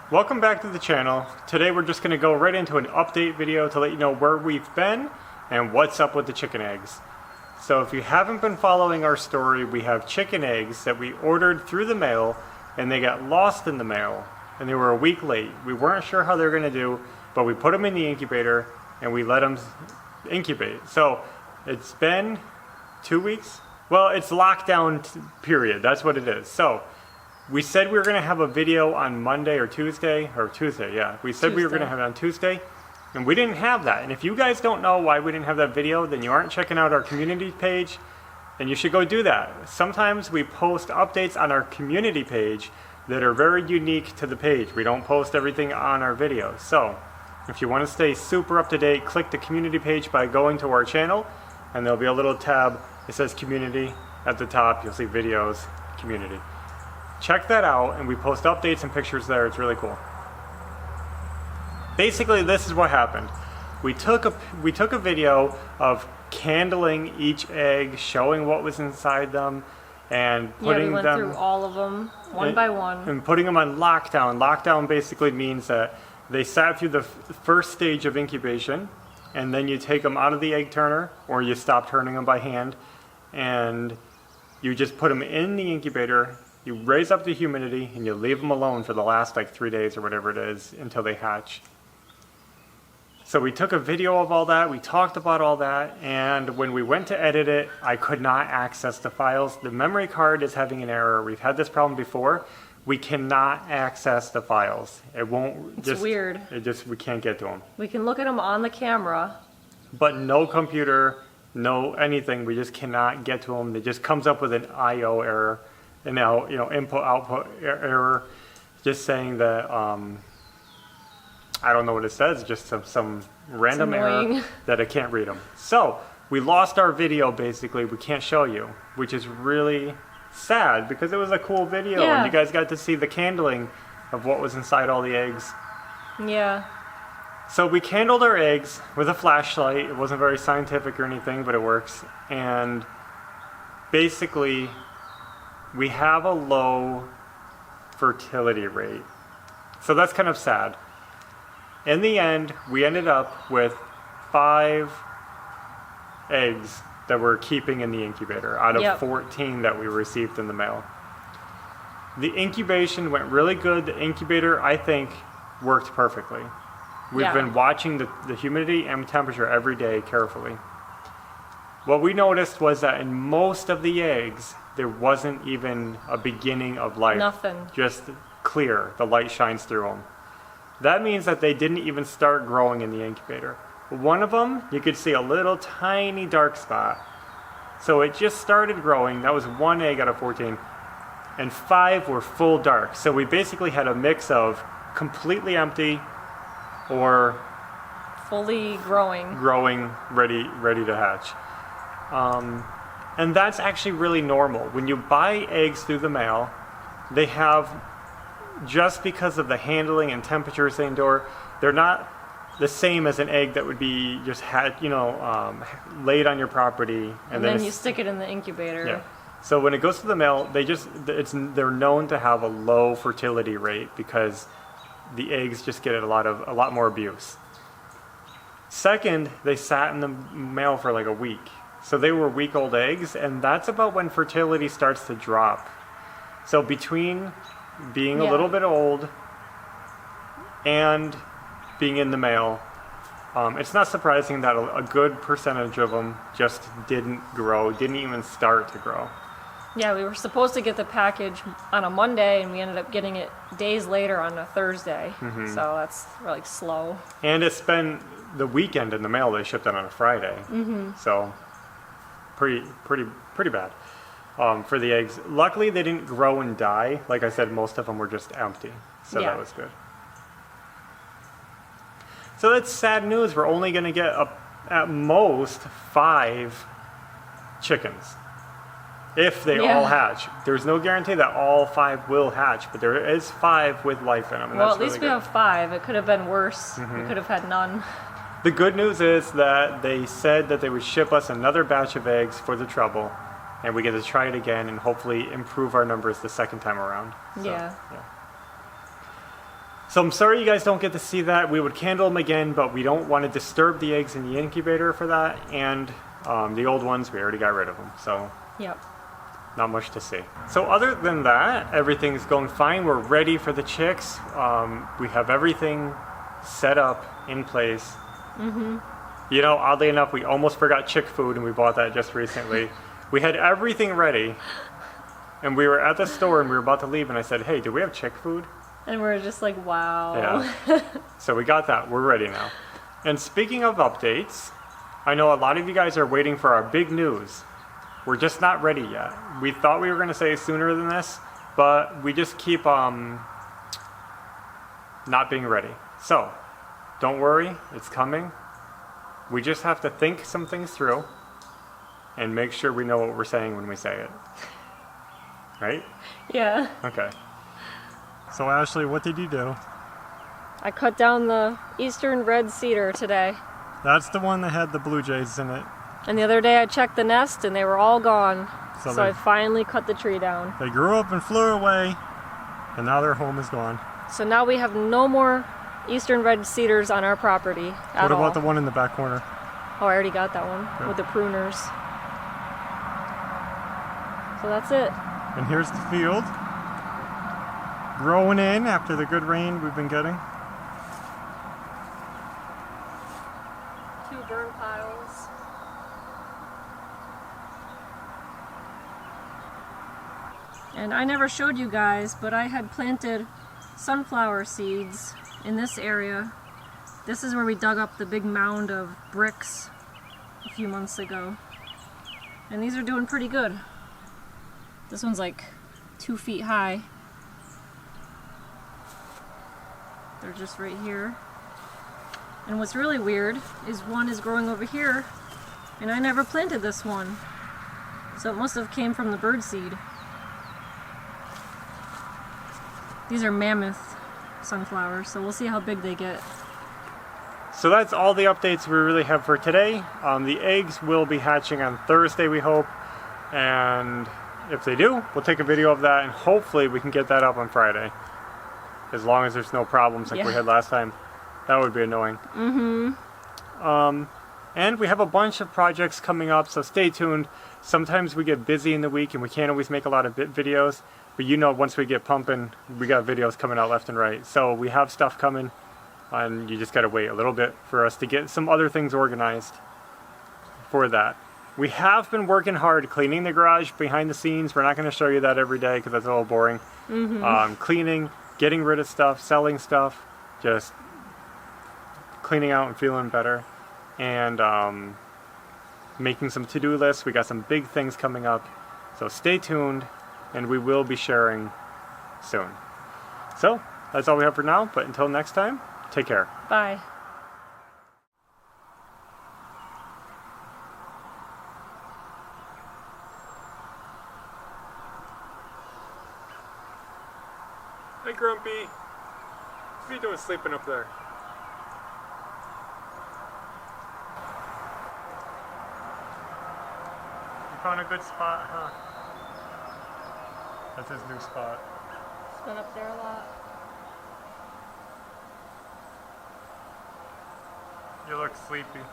Welcome back to the channel. Today we're just going to go right into an update video to let you know where we've been and what's up with the chicken eggs. So if you haven't been following our story, we have chicken eggs that we ordered through the mail and they got lost in the mail and they were a week late. We weren't sure how they were going to do, but we put them in the incubator and we let them incubate. So it's been 2 weeks. Well, it's lockdown period. That's what it is. So we said we were going to have a video on Monday or Tuesday, yeah. We said we were going to have it on Tuesday, and we didn't have that. And if you guys don't know why we didn't have that video, then you aren't checking out our community page, and you should go do that. Sometimes we post updates on our community page that are very unique to the page. We don't post everything on our videos. So if you want to stay super up to date, click the community page by going to our channel, and there'll be a little tab that says community at the top. You'll see videos, community. Check that out, and we post updates and pictures there. It's really cool. Basically, this is what happened. We took a video of candling each egg, showing what was inside them, and putting them. Yeah, we went through all of them one by one. And putting them on lockdown. Lockdown basically means that they sat through the first stage of incubation, and then you take them out of the egg turner, or you stop turning them by hand, and you just put them in the incubator. You raise up the humidity and you leave them alone for the last like 3 days or whatever it is until they hatch. So we took a video of all that, we talked about all that, and when we went to edit it, I could not access the files. The memory card is having an error. We've had this problem before. We cannot access the files. It won't. It's weird. We can't get to them. We can look at them on the camera. But no computer, no anything. We just cannot get to them. It just comes up with an I/O error. And now, input output error, just saying that, I don't know what it says, just some random error that I can't read them. So, we lost our video basically, we can't show you, which is really sad because it was a cool video and you guys got to see the candling of what was inside all the eggs. Yeah. So we candled our eggs with a flashlight. It wasn't very scientific or anything, but it works. And basically, we have a low fertility rate. So that's kind of sad. In the end, we ended up with 5 eggs that we're keeping in the incubator out of 14 that we received in the mail. The incubation went really good. The incubator, I think, worked perfectly. We've been watching the humidity and temperature every day carefully. What we noticed was that in most of the eggs, there wasn't even a beginning of life. Nothing. Just clear. The light shines through them. That means that they didn't even start growing in the incubator. One of them, you could see a little tiny dark spot. So it just started growing. That was 1 egg out of 14. And 5 were full dark. So we basically had a mix of completely empty or fully growing, ready to hatch. And that's actually really normal. When you buy eggs through the mail, they have, just because of the handling and temperatures they endure, they're not the same as an egg that would be just laid on your property. And then you stick it in the incubator. Yeah. So when it goes to the mail, they're known to have a low fertility rate because the eggs just get a lot more abuse. Second, they sat in the mail for like a week. So they were week-old eggs, and that's about when fertility starts to drop. So between being a little bit old and being in the mail, it's not surprising that a good percentage of them just didn't grow, didn't even start to grow. Yeah, we were supposed to get the package on a Monday, and we ended up getting it days later on a Thursday. So that's really slow. And it's been the weekend in the mail. They shipped it on a Friday. So pretty bad for the eggs. Luckily, they didn't grow and die. Like I said, most of them were just empty. So that was good. So that's sad news. We're only going to get at most 5 chickens. If they all hatch. There's no guarantee that all 5 will hatch, but there is 5 with life in them. And well, at least we have 5. It could have been worse. We could have had none. The good news is that they said that they would ship us another batch of eggs for the trouble, and we get to try it again and hopefully improve our numbers the second time around. So, So I'm sorry you guys don't get to see that. We would candle them again, but we don't want to disturb the eggs in the incubator for that. And the old ones, we already got rid of them. So Yep. not much to see. So other than that, everything's going fine. We're ready for the chicks. We have everything set up in place. You know, oddly enough, we almost forgot chick food, and we bought that just recently. We had everything ready, and we were at the store, and we were about to leave, and I said, hey, do we have chick food? And we're just like, wow. Yeah. So we got that. We're ready now. And speaking of updates, I know a lot of you guys are waiting for our big news. We're just not ready yet. We thought we were going to say sooner than this, but we just keep not being ready. So, don't worry, it's coming. We just have to think some things through and make sure we know what we're saying when we say it. Right? Yeah. Okay. So Ashley, what did you do? I cut down the eastern red cedar today. That's the one that had the blue jays in it. And the other day I checked the nest and they were all gone. So So I finally cut the tree down. They grew up and flew away, and now their home is gone. So now we have no more eastern red cedars on our property at What all. about the one in the back corner? Oh, I already got that one with the pruners. So that's it. And here's the field. Growing in after the good rain we've been getting. 2 burn piles. And I never showed you guys, but I had planted sunflower seeds in this area. This is where we dug up the big mound of bricks a few months ago. And these are doing pretty good. This one's like 2 feet high. They're just right here. And what's really weird is one is growing over here, and I never planted this one. So it must have came from the bird seed. These are mammoth sunflowers, so we'll see how big they get. So that's all the updates we really have for today. The eggs will be hatching on Thursday, we hope. And if they do, we'll take a video of that, and hopefully we can get that up on Friday. As long as there's no problems like we had last time. That would be annoying. And we have a bunch of projects coming up, so stay tuned. Sometimes we get busy in the week and we can't always make a lot of videos. But you know, once we get pumping, we got videos coming out left and right. So we have stuff coming, and you just gotta wait a little bit for us to get some other things organized for that. We have been working hard cleaning the garage behind the scenes. We're not gonna show you that every day because that's a little boring. Cleaning, getting rid of stuff, selling stuff, just cleaning out and feeling better, and making some to-do lists. We got some big things coming up, so stay tuned, and we will be sharing soon. So that's all we have for now, but until next time, take care. Bye. Hi, Grumpy. What are you doing sleeping up there? You found a good spot, huh? That's his new spot. It's been up there a lot. You look sleepy.